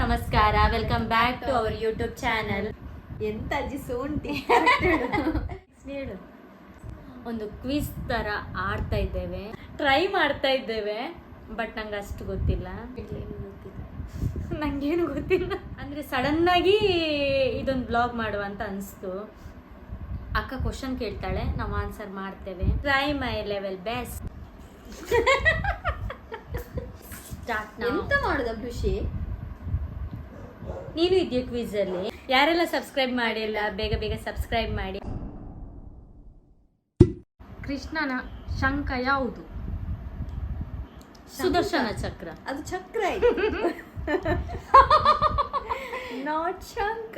ನಮಸ್ಕಾರ, welcome back to our YouTube channel. ಎಂತ ಅಜ್ಜಿ ಸೋಂಟಿ ಹೇಳು. ಒಂದು ಕ್ವಿಜ್ ತರ ಆಡ್ತಾ ಇದ್ದೇವೆ, ಟ್ರೈ ಮಾಡ್ತಾ ಇದ್ದೇವೆ. ಬಟ್ ನಂಗೆ ಅಷ್ಟು ಗೊತ್ತಿಲ್ಲ, ನಂಗೇನು ಗೊತ್ತಿಲ್ಲ. ಅಂದ್ರೆ ಸಡನ್ ಆಗಿ ಇದೊಂದು ಬ್ಲಾಗ್ ಮಾಡುವ ಅಂತ ಅನಿಸ್ತು. ಅಕ್ಕ ಕ್ವಶನ್ ಕೇಳ್ತಾಳೆ, ನಾವು ಆನ್ಸರ್ ಮಾಡ್ತೇವೆ. Try my level best. ಎಂತ ಮಾಡುದ ಖುಷಿ? ನೀನು ಇದೆಯಾ ಕ್ವಿಜ್ ಅಲ್ಲಿ? ಯಾರೆಲ್ಲ ಸಬ್ಸ್ಕ್ರೈಬ್ ಮಾಡಿಲ್ಲ ಬೇಗ ಬೇಗ ಸಬ್ಸ್ಕ್ರೈಬ್ ಮಾಡಿ. ಕೃಷ್ಣನ ಶಂಖ ಯಾವುದು? ಸುದರ್ಶನ ಚಕ್ರ. ಅದು ಚಕ್ರ ನಾಟ್ ಶಂಕ.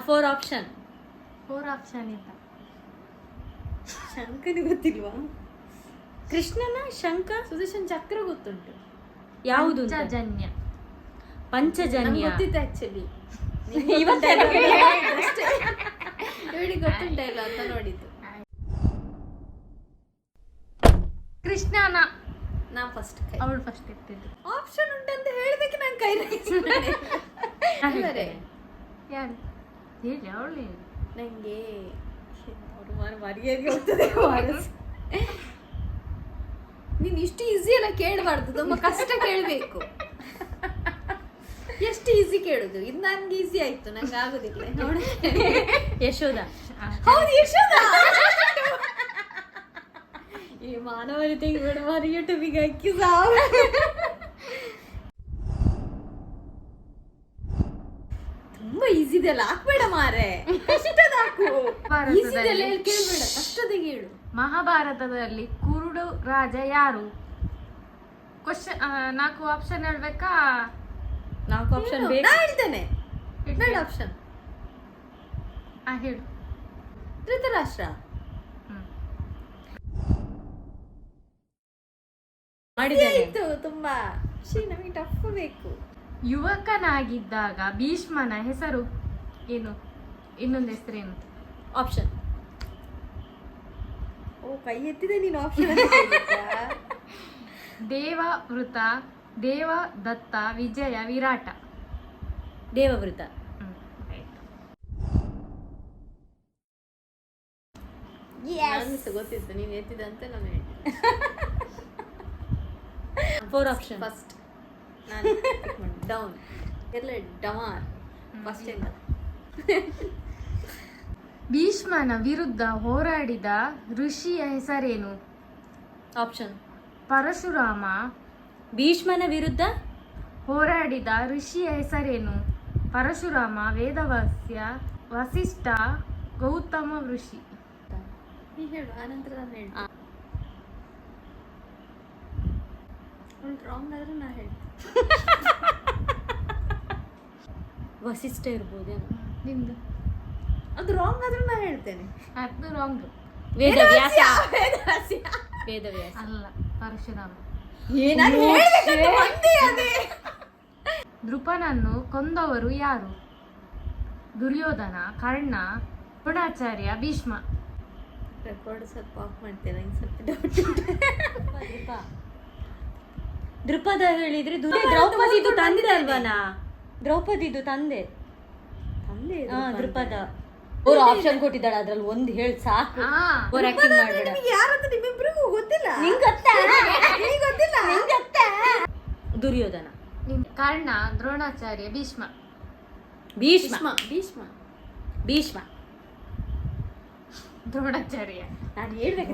4 ಆಪ್ಷನ್. 4 ಆಪ್ಷನ್ ಇಲ್ಲ. ಶಂಕನ ಗೊತ್ತಿಲ್ವಾ? ಕೃಷ್ಣನ ಶಂಖ, ಸುದರ್ಶನ ಚಕ್ರ ಗೊತ್ತುಂಟು. ಯಾವುದು? ಪಂಚಜನ್ಯ. ಪಂಚಜನ್ಯ ಗೊತ್ತಿತ್ತು ಆಕ್ಚುಲಿ. ಇವಳಿಗೆ ಗೊತ್ತುಂಟ ಇಲ್ಲ ಅಂತ ನೋಡಿದ್ದು. ಕೃಷ್ಣನ ನಾ ಫಸ್ಟ್ ಅವಳು ಫಸ್ಟ್ ಇರ್ತಿದ್ದು. ಆಪ್ಷನ್ ಉಂಟಂತ ಹೇಳಿದಕ್ಕೆ ನಾನು ಕೈ ಯಾರು ಹೇಳಿ? ಅವಳು ನಂಗೆ ಮರ್ಯಾದೆ ಹೋಗ್ತದೆ. ನೀನ್ ಇಷ್ಟು ಈಸಿ ಎಲ್ಲ ಕೇಳಬಾರ್ದು, ತುಂಬಾ ಕಷ್ಟ ಕೇಳಬೇಕು. ಎಷ್ಟು ಈಸಿ ಕೇಳುದು? ಇದು ನನ್ಗೆ ಈಸಿ ಆಯ್ತು, ನಂಗೆ ಆಗುದಿಲ್ಲ. ನೋಡಿ, ಯಶೋಧ. ಹೌದು, ಯಶೋಧ. ಈ ಮಾನವರಿತೆಗೆ ಬಿಡುವ ಯೂಟ್ಯೂಬಿಗೆ ಹಾಕಿ ಸಾವು. ತುಂಬಾ ಈಸಿ ಇದೆಲ್ಲ ಹಾಕ್ಬೇಡ ಮಾರೆ, ಕಷ್ಟದ ಹಾಕು. ಈಸಿದೆಲ್ಲ ಕೇಳ್ಬೇಡ, ಕಷ್ಟದ ಹೇಳು. ಮಹಾಭಾರತದಲ್ಲಿ ಕುರುಡು ರಾಜ ಯಾರು? ಕ್ವಶನ್ 4 ಆಪ್ಷನ್ ಹೇಳ್ಬೇಕಾ? 4 ಆಪ್ಷನ್ ನಾ ಬೇಕು. ಹೇಳ್ತೇನೆ. 2 ಆಪ್ಷನ್. ಹೇಳು. ಧೃತರಾಷ್ಟ್ರ. ಮಾಡಿದ್ದೇನೆ. ಆಯ್ತು, ತುಂಬಾ ನಮಗೆ ಟಫ್ ಬೇಕು. ಯುವಕನಾಗಿದ್ದಾಗ ಭೀಷ್ಮನ ಹೆಸರು ಏನು? ಇನ್ನೊಂದು ಹೆಸರೇನು? ಆಪ್ಷನ್. ಓ, ಕೈ ಎತ್ತಿದೆ ನೀನು. ಆಪ್ಷನ್ ದೇವವೃತ, ದೇವದತ್ತ, ವಿಜಯ, ವಿರಾಟ. ದೇವವೃತ. ಗೊತ್ತಿತ್ತು ನೀನು ಎತ್ತಿದಂತೆ. ನಾನು ಹೇಳಿ 4 ಆಪ್ಷನ್. ಫಸ್ಟ್ ಡೌನ್ ಎಲ್ಲ ಡಮಾರ್ ಫಸ್ಟ್ ಎಲ್ಲ. ಭೀಷ್ಮನ ವಿರುದ್ಧ ಹೋರಾಡಿದ ಋಷಿಯ ಹೆಸರೇನು? ಆಪ್ಷನ್. ಪರಶುರಾಮ. ಭೀಷ್ಮನ ವಿರುದ್ಧ ಹೋರಾಡಿದ ಋಷಿಯ ಹೆಸರೇನು? ಪರಶುರಾಮ, ವೇದವ್ಯಾಸ, ವಸಿಷ್ಠ, ಗೌತಮ ಋಷಿ. ನೀ ಹೇಳು, ಆನಂತರ ನಾನು ಹೇಳಿ. ರಾಂಗ್ ಆದ್ರೆ ನಾ ಹೇಳಿ. ವಸಿಷ್ಠ ಇರ್ಬೋದೇನು? ನಿಮ್ದು ಅದು ರಾಂಗ್ ಆದ್ರೂ ನಾ ಹೇಳ್ತೇನೆ. ಅದು ರಾಂಗ್. ವೇದವ್ಯಾಸ. ವೇದವ್ಯಾಸ. ವೇದವ್ಯಾಸ ಅಲ್ಲ, ಪರಶುರಾಮ. ನೃಪನನ್ನು ಕೊಂದವರು ಯಾರು? ದುರ್ಯೋಧನ, ಕರ್ಣ, ದ್ರೋಣಾಚಾರ್ಯ, ಭೀಷ್ಮ. ರೆಕಾರ್ಡ್ ಸ್ವಲ್ಪ ಆಫ್ ಮಾಡ್ತೇನೆ, ನಂಗೆ ಸ್ವಲ್ಪ ಡೌಟ್. ದೃಪದ ಹೇಳಿದ್ರೆ ದ್ರೌಪದಿದು ತಂದೆ ಅಲ್ವನಾ? ದ್ರೌಪದಿದು ತಂದೆ. ದೃಪದ. ಅವ್ರು ಆಪ್ಷನ್ ಕೊಟ್ಟಿದ್ದಾಳೆ, ಅದ್ರಲ್ಲಿ ಒಂದು ಹೇಳಿ ಸಾಕು. ಓವರ್ ಆಕ್ಟಿಂಗ್ ಮಾಡಬೇಡ. ಯಾರಂತ ನಿಮ್ಮಿಬ್ರಿಗೂ ಗೊತ್ತಿಲ್ಲ? ಗೊತ್ತಿಲ್ಲ. ದುರ್ಯೋಧನ. ಕರ್ಣ, ದ್ರೋಣಾಚಾರ್ಯ, ಭೀಷ್ಮ. ಭೀಷ್ಮ. ಭೀಷ್ಮ. ಭೀಷ್ಮ. ದ್ರೋಣಾಚಾರ್ಯ. ನಾನು ಹೇಳ್ಬೇಕು,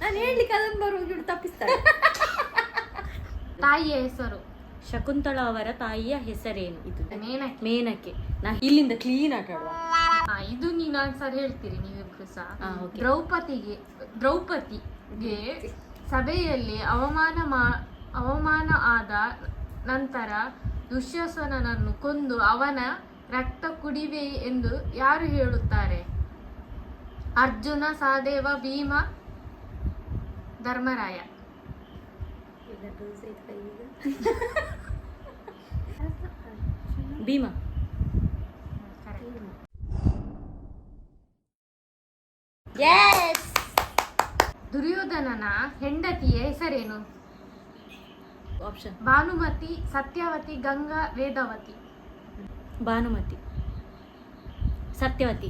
ನಾನು ಹೇಳ್ಲಿಕ್ಕೆ ಅದನ್ನು ಬರುವಾಗ ತಪ್ಪಿಸ್ತಾಳೆ. ತಾಯಿಯ ಹೆಸರು? ಶಕುಂತಳ ಅವರ ತಾಯಿಯ ಹೆಸರೇನು? ಇದು ಮೇನಕೆ. ಮೇನಕೆ. ನಾ ಇಲ್ಲಿಂದ ಕ್ಲೀನ್ ಆಟ ಆಡುವ. ಇದು ನೀನು ಆನ್ಸರ್ ಹೇಳ್ತೀರಿ ನೀವಿಬ್ರು ಸಹ. okay. ದ್ರೌಪದಿಗೆ ಸಭೆಯಲ್ಲಿ ಅವಮಾನ ಆದ ನಂತರ ದುಶ್ಯಾಸನನನ್ನು ಕೊಂದು ಅವನ ರಕ್ತ ಕುಡಿವೆ ಎಂದು ಯಾರು ಹೇಳುತ್ತಾರೆ? ಅರ್ಜುನ, ಸಹದೇವ, ಭೀಮ, ಧರ್ಮರಾಯ. ಭೀಮ. ದುರ್ಯೋಧನನ ಹೆಂಡತಿಯ ಹೆಸರೇನು? ಆಪ್ಷನ್. ಭಾನುಮತಿ, ಸತ್ಯವತಿ, ಗಂಗಾ, ವೇದವತಿ. ಭಾನುಮತಿ, ಸತ್ಯವತಿ,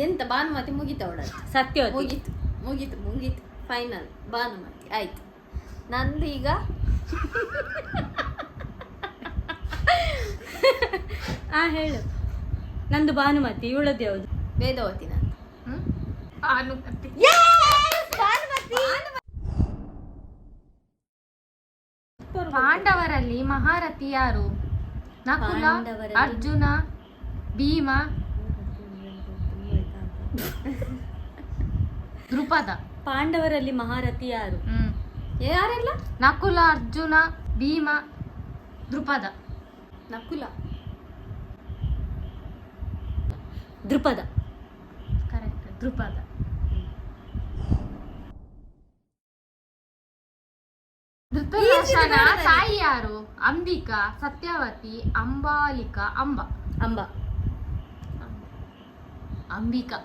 ಎಂತ ಭಾನುಮತಿ ಮುಗೀತ ಅವಳದು. ಸತ್ಯವತಿ. ಮುಗೀತು ಮುಗೀತು ಮುಗೀತು ಫೈನಲ್ ಭಾನುಮತಿ ಆಯ್ತು. ನಂದು ಈಗ ಹೇಳು. ನಂದು ಭಾನುಮತಿ, ಇವಳದ್ದು ಯಾವುದು? ವೇದವತಿ ನಂದು. ಭಾನುಮತಿ. ಪಾಂಡವರಲ್ಲಿ ಮಹಾರಥಿ ಯಾರು? ನಕುಲ, ಪಾಂಡವರಲ್ಲಿ- ಅರ್ಜುನ, ಭೀಮ, ದ್ರುಪದ. ಪಾಂಡವರಲ್ಲಿ ಮಹಾರಥಿ ಯಾರು? ಯಾರೆಲ್ಲ? ನಕುಲ, ಅರ್ಜುನ, ಭೀಮ, ದ್ರುಪದ. ನಕುಲ. ದ್ರುಪದ. ಕರೆಕ್ಟ್, ದ್ರುಪದ. ಧೃತರಾಷ್ಟ್ರನ ತಾಯಿ ಯಾರು? ಅಂಬಿಕಾ, ಸತ್ಯವತಿ, ಅಂಬಾಲಿಕಾ, ಅಂಬ. ಅಂಬ. ಅಂಬಿಕಾ.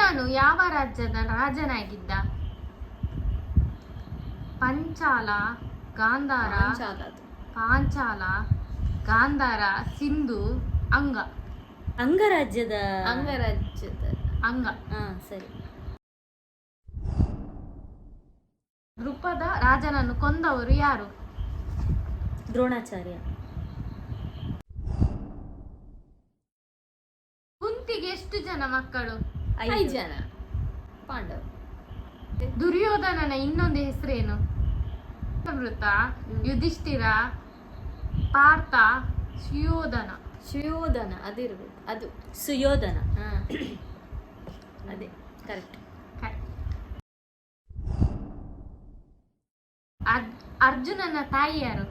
ನಾನು ಯಾವ ರಾಜ್ಯದ ರಾಜನಾಗಿದ್ದ? ಪಂಚಾಲ, ಗಾಂಧಾರ, ಪಾಂಚಾಲ, ಗಾಂಧಾರ, ಸಿಂಧು, ಅಂಗ. ಅಂಗರಾಜ್ಯದ. ಅಂಗರಾಜ್ಯದ ಅಂಗ. ಸರಿ. ದ್ರುಪದ ರಾಜನನ್ನು ಕೊಂದವರು ಯಾರು? ದ್ರೋಣಾಚಾರ್ಯ. ಕುಂತಿಗೆ ಎಷ್ಟು ಜನ ಮಕ್ಕಳು? 5 ಜನ ಪಾಂಡವ. ದುರ್ಯೋಧನನ ಇನ್ನೊಂದು ಹೆಸರೇನು? ಮೃತ, ಯುಧಿಷ್ಠಿರ, ಪಾರ್ಥ, ಸುಯೋಧನ. ಸುಯೋಧನ ಅದಿರ್ಬೇಕು. ಅದು ಸುಯೋಧನ. ಅದೇ ಕರೆಕ್ಟ್. ಅರ್ಜುನನ ತಾಯಿ ಯಾರು?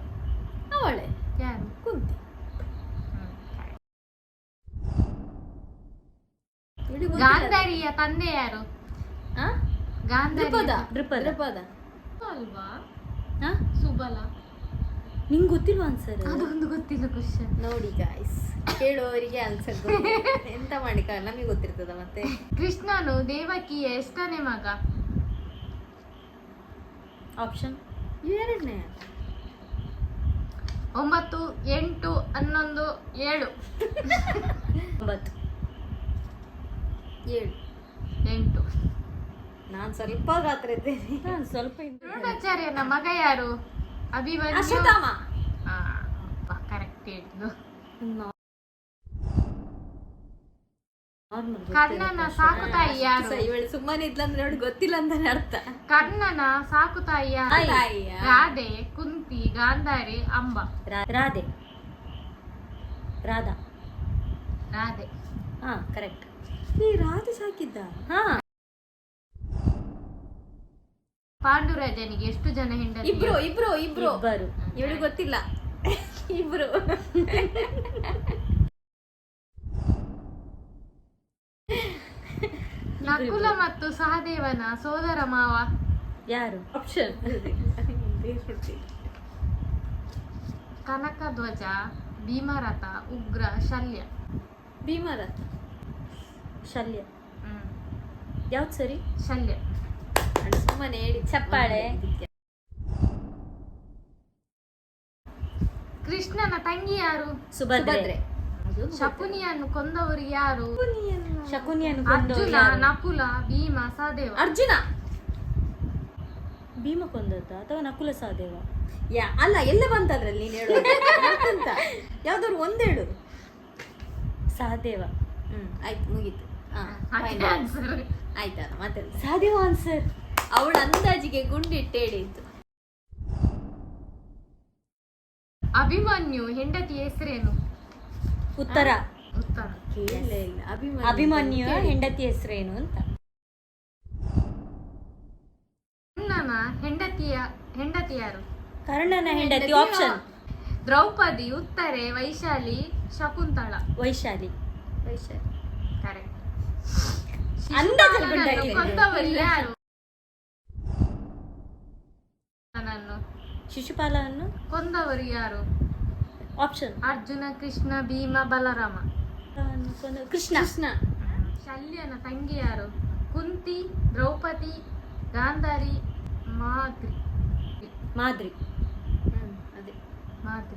ಅವಳೆ ಯಾರು? ಕುಂತಿ. ಗಾಂಧಾರಿಯ ತಂದೆ ಯಾರು? ದ್ರುಪದ. ದ್ರುಪದ. ದ್ರುಪದ ಅಲ್ವಾ? ಹಾ? ಸುಬಲ. ನಿಂಗೆ ಗೊತ್ತಿಲ್ವಾ ಆನ್ಸರ್? ಅದೊಂದು ಗೊತ್ತಿಲ್ಲ ಕ್ವಶನ್. ನೋಡಿ ಗಾಯ್ಸ್, ಕೇಳುವವರಿಗೆ ಆನ್ಸರ್ ಎಂತ ಮಾಡಿಕ ನಮಗೆ ಗೊತ್ತಿರ್ತದ ಮತ್ತೆ. ಕೃಷ್ಣನು ದೇವಕಿಯ ಎಷ್ಟನೇ ಮಗ? ಆಪ್ಷನ್. 2ನೇ. 9, 8, 11, 7. 9. 7. 8. ನಾನ್ ಸ್ವಲ್ಪ ಗಾತ್ರ ಇದ್ದೇನೆ. ನಾನು ಸ್ವಲ್ಪ ದ್ರೋಣಾಚಾರ್ಯನ ಮಗ ಯಾರು? ಅಭಿಮನ್ಯು. ಅಶ್ವತ್ಥಾಮ. ಕರೆಕ್ಟ್ ಹೇಳಿದ್ದು. ನಾರ್ಮಲ್ ಕರ್ಣನ ಸಾಕು ತಾಯಿ ಯಾರು? ಇವಳು ಸುಮ್ಮನೆ ಇದ್ಲಂದ್ರೆ ಅವಳು ಗೊತ್ತಿಲ್ಲ ಅಂತಾನೆ ಅರ್ಥ. ಕರ್ಣನ ಸಾಕು ತಾಯಿ ಯಾರು? ತಾಯಿಯ? ರಾಧೆ, ಕುಂತಿ, ಗಾಂಧಾರಿ, ಅಂಬ. ರಾಧೆ. ರಾಧಾ. ರಾಧೆ. ಕರೆಕ್ಟ್. ಈ ರಾಧೆ ಸಾಕಿದ್ದ. ಪಾಂಡುರಾಜನಿಗೆ ಎಷ್ಟು ಜನ ಹೆಂಡತಿ? ಇಬ್ರು. ಇಬ್ಬರು. ಇವಳು ಗೊತ್ತಿಲ್ಲ. ಇಬ್ರು. ನಕುಲ ಮತ್ತು ಸಹದೇವನ ಸೋದರ ಮಾವ ಯಾರು? ಆಪ್ಷನ್. ಕನಕಧ್ವಜ, ಭೀಮರಥ, ಉಗ್ರ, ಶಲ್ಯ. ಭೀಮರಥ. ಶಲ್ಯ. ಯಾವ್ದು ಸರಿ? ಶಲ್ಯ. ಸುಮ್ಮನೆ ಹೇಳಿ. ಚಪ್ಪಾಳೆ. ಕೃಷ್ಣನ ತಂಗಿ ಯಾರು? ಸುಭದ್ರೆ. ಶಕುನಿಯನ್ನು ಕೊಂದವರು ಯಾರು? ಶಕುನಿಯನ್ನು ಅರ್ಜುನ, ನಕುಲ, ಭೀಮ, ಸಹದೇವ. ಅರ್ಜುನ. ಭೀಮ ಕೊಂದದ್ದ ಅಥವಾ ನಕುಲ ಸಹದೇವ? ಅಲ್ಲ, ಎಲ್ಲ ಬಂತದ್ರಲ್ಲಿ ನೀನು ಹೇಳು. ಯಾವ್ದಾದ್ರು ಒಂದೇಳು. ಸಹದೇವ. ಆಯ್ತು, ಮುಗೀತು. ಆಯ್ತಲ್ಲ ಮತ್ತೆ. ಸಹದೇವ ಆನ್ಸರ್. ಅವಳ ಅಂದಾಜಿಗೆ ಗುಂಡಿಟ್ಟು ಹೇಳಿದ್ದು. ಅಭಿಮನ್ಯು ಹೆಂಡತಿಯ ಹೆಸರೇನು? ಉತ್ತರ. ಉತ್ತರ. ಇಲ್ಲ ಅಭಿಮನ್ಯು ಹೆಂಡತಿ ಹೆಸರೇನು ಅಂತ. ಕರ್ಣನ ಹೆಂಡತಿ ಯಾರು? ಕರ್ಣನ ಹೆಂಡತಿ. ಆಪ್ಷನ್. ದ್ರೌಪದಿ, ಉತ್ತರೆ, ವೈಶಾಲಿ, ಶಕುಂತಳ. ವೈಶಾಲಿ. ಕರೆಕ್ಟ್. ಅಂದಾಜಲ್ಲಿ ಶಿಶುಪಾಲನನ್ನು ಗುಂಡಾಕಿದೆ. ಕೊಂದವರು ಯಾರು? ಶಿಶುಪಾಲನನ್ನು ಕೊಂದವರು ಯಾರು? ಆಪ್ಷನ್. ಅರ್ಜುನ, ಕೃಷ್ಣ, ಭೀಮ, ಬಲರಾಮ. ಕೃಷ್ಣ. ಶಲ್ಯನ ತಂಗಿ ಯಾರು? ಕುಂತಿ, ದ್ರೌಪದಿ, ಗಾಂಧಾರಿ, ಮಾದ್ರಿ. ಮಾದ್ರಿ. ಅದೇ ಮಾತು.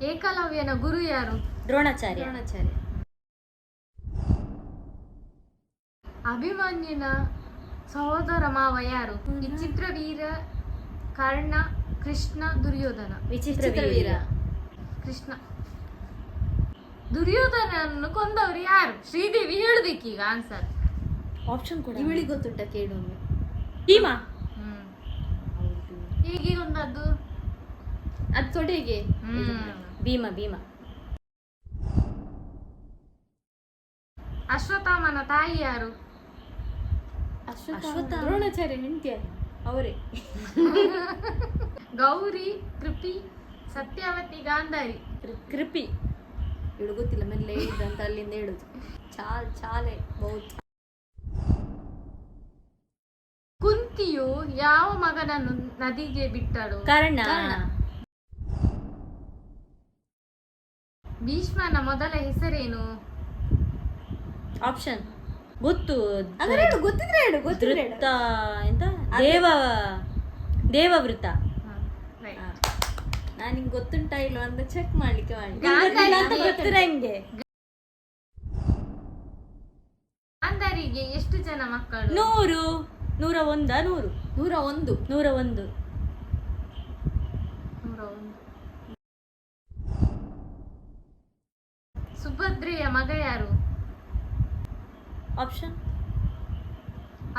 ಏಕಲವ್ಯನ ಗುರು ಯಾರು? ದ್ರೋಣಾಚಾರ್ಯ. ದ್ರೋಣಾಚಾರ್ಯ. ಅಭಿಮನ್ಯುನ ಸಹೋದರ ಮಾವ ಯಾರು? ವಿಚಿತ್ರ ವೀರ, ಕರ್ಣ, ಕೃಷ್ಣ, ದುರ್ಯೋಧನ. ವಿಚಿತ್ರ ವಿಚಿತ್ರ ವೀರ. ವೀರ. ಕೃಷ್ಣ. ದುರ್ಯೋಧನನ್ನು ಕೊಂದವರು ಯಾರು? ಶ್ರೀದೇವಿ ಹೇಳಬೇಕೀಗ ಆನ್ಸರ್. ಆಪ್ಷನ್ ಕೂಡ. ಇವಳಿಗೆ ಗೊತ್ತುಂಟ ಕೇಳೊಮ್ಮೆ. ಭೀಮ. ಹೀಗೆ ಒಂದದ್ದು. ಅದು ತೊಡೆಗೆ. ಭೀಮ. ಭೀಮ. ಅಶ್ವತ್ಥಾಮನ ತಾಯಿ ಯಾರು? ಅಶ್ವತ್ಥಾಮ. ದ್ರೋಣಾಚಾರ್ಯ ಹೆಂಡತಿ ಅವರೇ. ಗೌರಿ, ಕೃಪಿ, ಸತ್ಯವತಿ, ಗಾಂಧಾರಿ. ಕೃಪಿ. ಇವಳು ಗೊತ್ತಿಲ್ಲ, ಮೆಲ್ಲೆ ಹೇಳಿದಂತ ಅಲ್ಲಿಂದ ಹೇಳುದು. ಚಾಲೆ ಬಹುತ್. ಕುಂತಿಯು ಯಾವ ಮಗನನ್ನು ನದಿಗೆ ಬಿಟ್ಟಳು? ಕರ್ಣ. ಭೀಷ್ಮನ ಮೊದಲ ಹೆಸರೇನು? ಆಪ್ಷನ್ ಗೊತ್ತು. ಅದರ ಹೇಳು, ಗೊತ್ತಿದ್ರೆ ಹೇಳು, ಗೊತ್ತಿದ್ರೆ ಹೇಳು. ಧೃತ ಎಂತ ದೇವವೃತ. ನಾನು ನಿಂಗೆ ಗೊತ್ತುಂಟಾ ಇಲ್ಲ ಅಂತ ಚೆಕ್ ಮಾಡ್ಲಿಕ್ಕೆ ಮಾಡಿ. ಗೊತ್ತಿರಂಗೆ. ಗಾಂಧಾರಿಗೆ ಎಷ್ಟು ಜನ ಮಕ್ಕಳು? 100. 101. 101. 101. ಸುಭದ್ರೆಯ ಮಗ ಯಾರು? ಆಪ್ಷನ್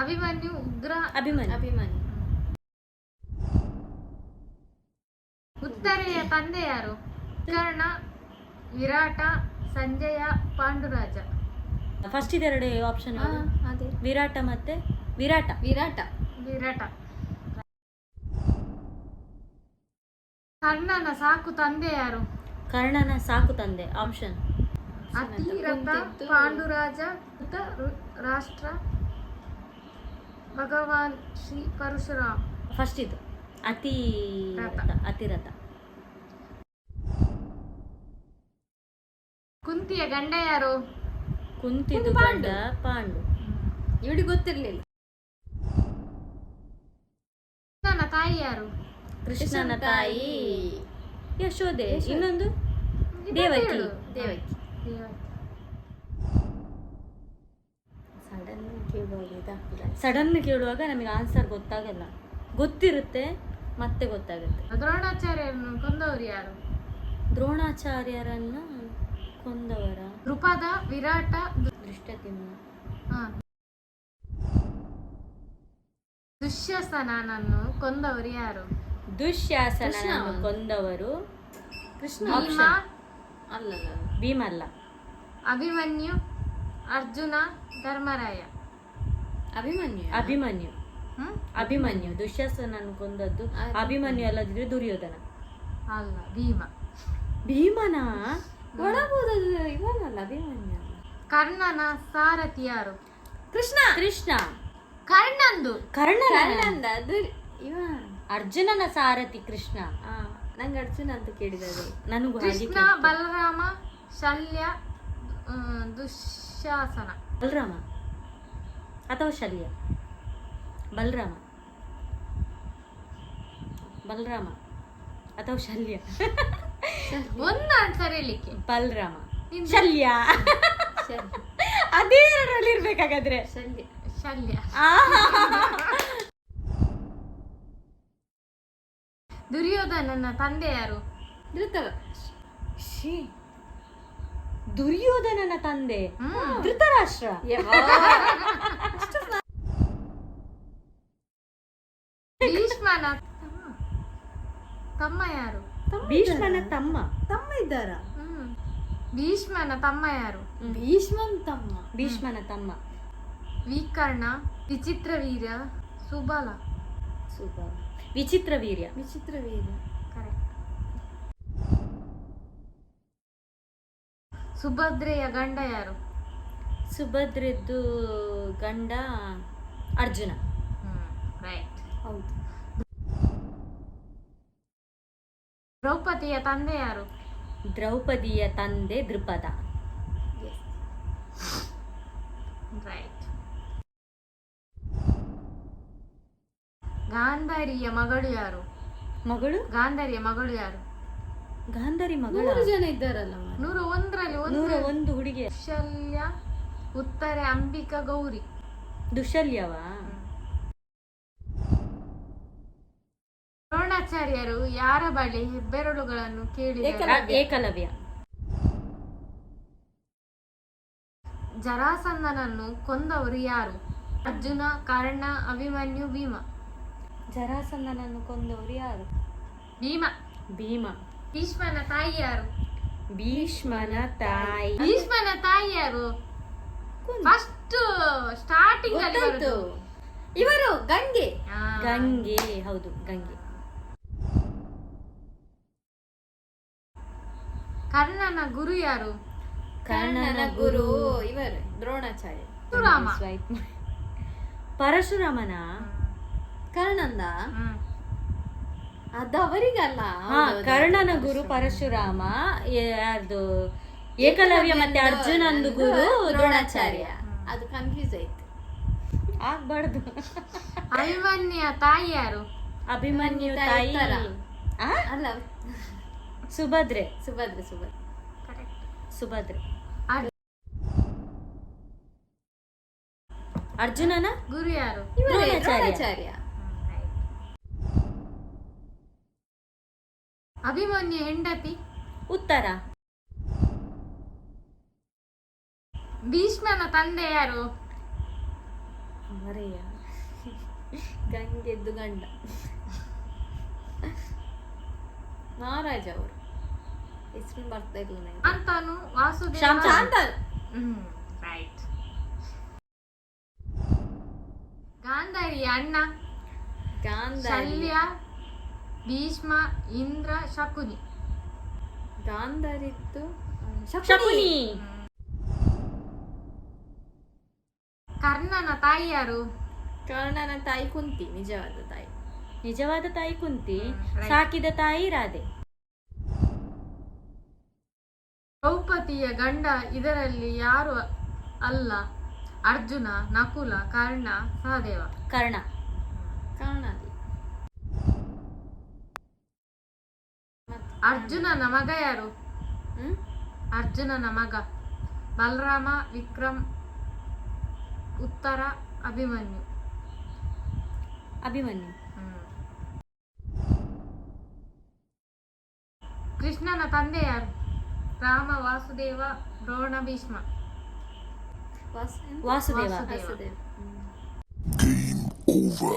ಅಭಿಮನ್ಯು, ಉಗ್ರ, ಅಭಿಮನ್ಯು. ಉತ್ತರೆಯ ತಂದೆ ಯಾರು? ಕರ್ಣ, ವಿರಾಟ, ಸಂಜಯ, ಪಾಂಡುರಾಜ. ಫಸ್ಟ್ ಇದೆರಡು ಆಪ್ಷನ್. ಅದೇ ವಿರಾಟ ಮತ್ತೆ ವಿರಾಟ. ವಿರಾಟ. ಕರ್ಣನ ಸಾಕು ತಂದೆ ಯಾರು? ಕರ್ಣನ ಸಾಕು ತಂದೆ. ಆಪ್ಷನ್ ಅತಿರಥ, ಪಾಂಡುರಾಜ, ರಾಷ್ಟ್ರ, ಭಗವಾನ್ ಶ್ರೀ ಪರಶುರಾಮ್. ಫಸ್ಟ್ ಇದು ಅತಿರಥ. ಕುಂತಿಯ ಗಂಡ ಯಾರು? ಕುಂತಿದು ಗಂಡ ಪಾಂಡು. ಇವಳಿಗೆ ಗೊತ್ತಿರ್ಲಿಲ್ಲ. ಕೃಷ್ಣನ ತಾಯಿ ಯಾರು? ಕೃಷ್ಣನ ತಾಯಿ ಯಶೋದೆ. ಇನ್ನೊಂದು ದೇವಕಿ. ಹೇಳು. ದೇವಕಿ. ಸಡನ್ ಕೇಳುವಾಗ ನಮಗೆ ಆನ್ಸರ್ ಗೊತ್ತಾಗಲ್ಲ. ಗೊತ್ತಿರುತ್ತೆ ಮತ್ತೆ ಗೊತ್ತಾಗುತ್ತೆ. ದ್ರೋಣಾಚಾರ್ಯರನ್ನು ಕೊಂದವರು ಯಾರು? ದ್ರೋಣಾಚಾರ್ಯರನ್ನ ಕೊಂದವರ ದೃಪದ, ವಿರಾಟ, ದೃಷ್ಟದ್ಯುಮ್ನ. ದುಶ್ಯಾಸನನನ್ನು ಕೊಂದವರು ಯಾರು? ದುಶ್ಯಾಸನನನ್ನು ಕೊಂದವರು ಕೃಷ್ಣ. ಭೀಮ, ಅಲ್ಲಲ್ಲ, ಭೀಮ ಅಲ್ಲ. ಅಭಿಮನ್ಯು, ಅರ್ಜುನ, ಧರ್ಮರಾಯ. ಅಭಿಮನ್ಯು. ಅಭಿಮನ್ಯು. ದುಶ್ಯಾಸನನ್ನು ಕೊಂದದ್ದು ಅಭಿಮನ್ಯು ಅಲ್ಲದಿದ್ರೆ ದುರ್ಯೋಧನ. ಅಲ್ಲ, ಭೀಮ. ಭೀಮನ ಒಳಬಹುದು ಇವನಲ್ಲ, ಅಭಿಮನ್ಯು. ಕರ್ಣನ ಸಾರಥಿ ಯಾರು? ಕೃಷ್ಣ. ಕರ್ಣಂದು. ಕರ್ಣಂದ ಅದು ಇವ. ಅರ್ಜುನನ ಸಾರಥಿ ಕೃಷ್ಣ. ನಂಗೆ ಅರ್ಜುನ ಅಂತ ಕೇಳಿದದು. ನನಗೂ ಕೃಷ್ಣ, ಬಲರಾಮ, ಶಲ್ಯ, ದುಶ್ಯಾಸನ. ಬಲರಾಮ ಅಥವಾ ಶಲ್ಯ. ಬಲರಾಮ ಅಥವಾ ಶಲ್ಯ. ಒಂದು ಆನ್ಸರ್ ಹೇಳಲಿಕ್ಕೆ. ಬಲರಾಮ, ಶಲ್ಯ. ಅದೇ ಎರಡರಲ್ಲಿ ಇರ್ಬೇಕಾಗಾದ್ರೆ. ಶಲ್ಯ. ದುರ್ಯೋಧನನ ತಂದೆ ಯಾರು? ದುರ್ಯೋಧನನ ತಂದೆ ಧೃತರಾಷ್ಟ್ರ. ಭೀಷ್ಮನ ತಮ್ಮ ಯಾರು? ಭೀಷ್ಮನ ತಮ್ಮ ಇದ್ದಾರ. ಭೀಷ್ಮನ ತಮ್ಮ ಯಾರು? ಭೀಷ್ಮನ ತಮ್ಮ ವಿಕರ್ಣ, ವಿಚಿತ್ರ ವೀರ್ಯ, ಸುಬಲ. ವಿಚಿತ್ರ ವೀರ್ಯ. ಕರೆಕ್ಟ್. ಸುಭದ್ರೆಯ ಗಂಡ ಯಾರು? ಸುಭದ್ರೆದ್ದು ಗಂಡ ಅರ್ಜುನ. ರೈಟ್. ಹೌದು. ದ್ರೌಪದಿಯ ತಂದೆ ಯಾರು? ದ್ರೌಪದಿಯ ತಂದೆ ದೃಪದ. ರೈಟ್. ಗಾಂಧಾರಿಯ ಮಗಳು ಯಾರು? ಮಗಳು ಗಾಂಧಾರಿಯ ಮಗಳು ಯಾರು? ಗಾಂಧಾರಿ ಮಗಳ 100 ಜನ ಇದ್ದಾರಲ್ಲ ಮಾರ್ರೆ. 101ರಲ್ಲಿ 101 ಹುಡುಗಿ. ಕೌಶಲ್ಯ, ಉತ್ತರೆ, ಅಂಬಿಕಾ, ಗೌರಿ. ದುಶಲ್ಯವಾ? ದ್ರೋಣಾಚಾರ್ಯರು ಯಾರ ಬಳಿ ಹೆಬ್ಬೆರಳುಗಳನ್ನು ಕೇಳಿದರು? ಏಕಲವ್ಯ. ಜರಾಸಂಧನನ್ನು ಕೊಂದವರು ಯಾರು? ಅರ್ಜುನ, ಕರ್ಣ, ಅಭಿಮನ್ಯು, ಭೀಮ. ಜರಾಸಂಧನನ್ನು ಕೊಂದವರು ಯಾರು? ಭೀಮ. ಭೀಮ. ಭೀಷ್ಮನ ತಾಯಿ ಯಾರು? ಭೀಷ್ಮನ ತಾಯಿ. ಭೀಷ್ಮನ ತಾಯಿ ಯಾರು? ಫಸ್ಟ್ ಸ್ಟಾರ್ಟಿಂಗ್ ಅಲ್ಲಿ ಗೊತ್ತಾಯ್ತು. ಬರುದು. ಇವರು ಗಂಗೆ. ಗಂಗೆ. ಹೌದು, ಗಂಗೆ. ಕರ್ಣನ ಗುರು ಯಾರು? ಕರ್ಣನ ಗುರು ಇವರು ದ್ರೋಣಾಚಾರ್ಯ. ಪರಶುರಾಮ. ಸ್ವೈಪ್ ಮಾಡಿ. ಪರಶುರಾಮನ? ಕರ್ಣಂದ ಹ್ಮ್. ಅದು ಅವರಿಗಲ್ಲ. ಹಾ, ಕರ್ಣನ ಗುರು ಪರಶುರಾಮ. ಯಾರ್ದು? ಏಕಲವ್ಯ ಮತ್ತೆ ಅರ್ಜುನಂದು ಗುರು ದ್ರೋಣಾಚಾರ್ಯ. ಅದು ಕನ್ಫ್ಯೂಸ್ ಆಯ್ತು. ಆಗ್ಬಾರ್ದು. ಅಭಿಮನ್ಯ ತಾಯಿ ಯಾರು? ಅಭಿಮನ್ಯು ತಾಯಿ ಉತ್ತರ. ಆ? ಅಲ್ಲ, ಸುಭದ್ರೆ. ಸುಭದ್ರೆ. ಸುಭದ್ರೆ. ಸುಭದ್ರೆ. ಅರ್ಜುನನ ಗುರು ಯಾರು? ಇವರೇ ದ್ರೋಣಾಚಾರ್ಯ. ದ್ರೋಣಾಚಾರ್ಯ. ಅಭಿಮನ್ಯು ಹೆಂಡತಿ? ಉತ್ತರ. ಭೀಷ್ಮನ ತಂದೆ ಯಾರು? ಮರೆಯ. ಗಂಗೆದ್ದು ಗಂಡ ಮಹಾರಾಜ ಅವರು. ಹೆಸರು ಬರ್ತಾ ಇಲ್ಲ ನಂಗೆ. ಅಂತಾನು ವಾಸುದೇವ. ಶಾಂತನು. ರೈಟ್. ಗಾಂಧಾರಿಯ ಅಣ್ಣ? ಗಾಂಧಾರಿ. ಶಲ್ಯ, ಭೀಷ್ಮ, ಇಂದ್ರ, ಶಕುನಿ. ಗಾಂಧಾರಿದ್ದು ಶಕುನಿ. ಕರ್ಣನ ತಾಯಿ ಯಾರು? ಕರ್ಣನ ತಾಯಿ ಕುಂತಿ, ನಿಜವಾದ ತಾಯಿ. ನಿಜವಾದ ತಾಯಿ ಕುಂತಿ. right. ಸಾಕಿದ ತಾಯಿ ರಾಧೆ. ದ್ರೌಪದಿಯ ಗಂಡ ಇದರಲ್ಲಿ ಯಾರು ಅಲ್ಲ? ಅರ್ಜುನ, ನಕುಲ, ಕರ್ಣ, ಸಹದೇವ. ಕರ್ಣ. ಕರ್ಣಲ್ಲಿ. ಅರ್ಜುನನ ಮಗ ಯಾರು? ಹ್ಮ್. ಅರ್ಜುನನ ಮಗ ಬಲರಾಮ, ವಿಕ್ರಮ್, ಉತ್ತರ, ಅಭಿಮನ್ಯು. ಅಭಿಮನ್ಯು. ಕೃಷ್ಣನ ತಂದೆ ಯಾರು? ರಾಮ, ವಾಸುದೇವ, ದ್ರೋಣ, ಭೀಷ್ಮ. ವಾಸುದೇವ. ವಾಸುದೇವ. Game over.